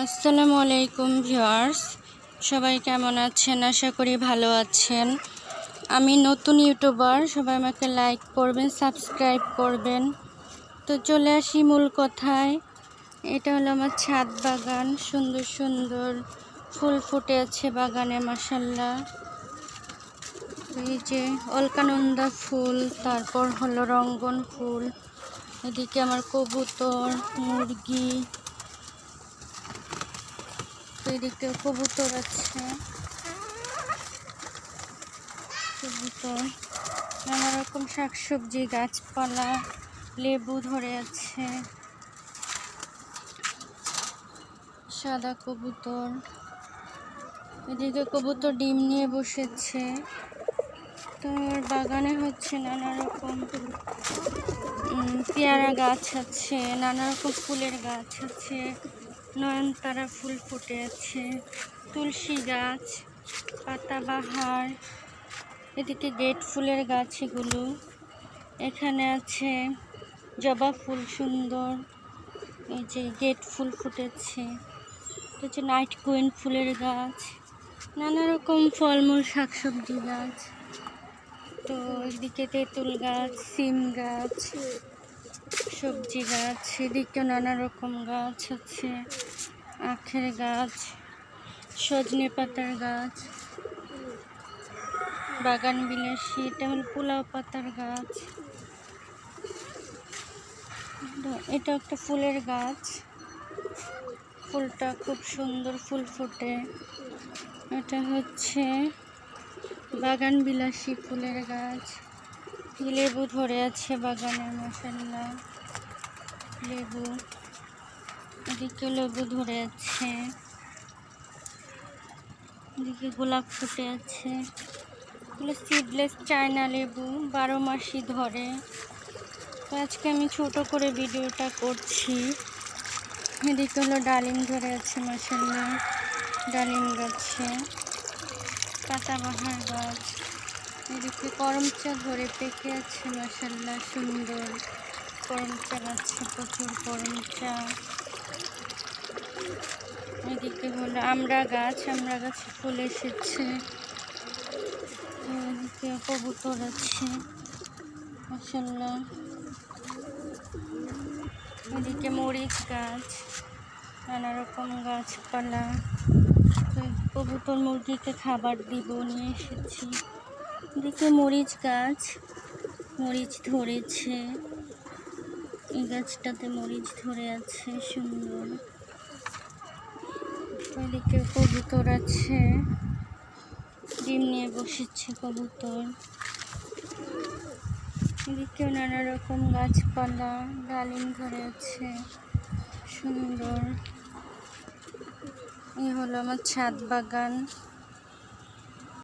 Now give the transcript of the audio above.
আসসালামু আলাইকুম ভিউয়ার্স, সবাই কেমন আছেন? আশা করি ভালো আছেন। আমি নতুন ইউটিউবার, সবাই আমাকে লাইক করবেন, সাবস্ক্রাইব করবেন। তো চলে আসি মূল কথায়। এটা হলো আমার ছাদ বাগান। সুন্দর সুন্দর ফুল ফুটে আছে বাগানে, মাশাআল্লাহ। এই যে অলকানন্দা ফুল, তারপর হলো রঙ্গন ফুল। এদিকে আমার কবুতর, মুরগি, এদিকে কবুতর আছে, কবুতর, নানা রকম শাকসবজি, গাছপালা, লেবু ধরে আছে, সাদা কবুতর। এদিকে কবুতর ডিম নিয়ে বসেছে। তো বাগানে হচ্ছে নানা রকম পেয়ারা গাছ আছে, নানা রকম ফুলের গাছ আছে, নয়নতারা ফুল ফুটে আছে, তুলসী গাছ, পাতাবাহার, এদিকে গেট ফুলের গাছ এগুলো। এখানে আছে জবা ফুল সুন্দর, এই যে গেট ফুল ফুটেছে। এটা হচ্ছে নাইট কুইন ফুলের গাছ, নানা রকম ফলমূল শাকসবজি গাছ। তো এদিকে তেঁতুল গাছ, সিম গাছ, সবজি গাছ, এদিকে নানা রকম গাছ আছে, আখের গাছ, সজনে পাতার গাছ, বাগান বিলাসী, এটা হলো পোলাও পাতার গাছ। এটা একটা ফুলের গাছ, ফুলটা খুব সুন্দর ফুল ফোটে। এটা হচ্ছে বাগান বিলাসী ফুলের গাছ। লেবু ধরে আছে বাগানে, মাশাআল্লাহ, লেবু। এদিকে লেবু ধরে আছে, এদিকে গোলাপ ফুটে আছে। এগুলো সিডলেস চায়না লেবু, 12 মাসই ধরে। তো আজকে আমি ছোট করে ভিডিওটা করছি। এদিকে হলো ডালিম ধরে আছে, মাশাআল্লাহ, ডালিম গাছে, পাতাবাহার গাছ। এদিকে করমচা ধরে পেকে আছে, মাশাআল্লাহ, সুন্দর করমচা গাছে প্রচুর করমচা। এদিকে হলো আমড়া গাছে ফুল এসেছে। এদিকে কবুতর আছে, মাশাআল্লাহ। এদিকে মরিচ গাছ, নানা রকম গাছপালা। কবুতর মুরগিকে খাবার দিব, নিয়ে এসেছি। এদিকে মরিচ গাছ, মরিচ ধরেছে, এই গাছটাতে মরিচ ধরে আছে, সুন্দর। এদিকে কবুতর আছে, ডিম নিয়ে বসেছে কবুতর। এদিকেও নানা রকম গাছপালা, ডালিম ধরে আছে, সুন্দর। এই হলো আমার ছাদ বাগান।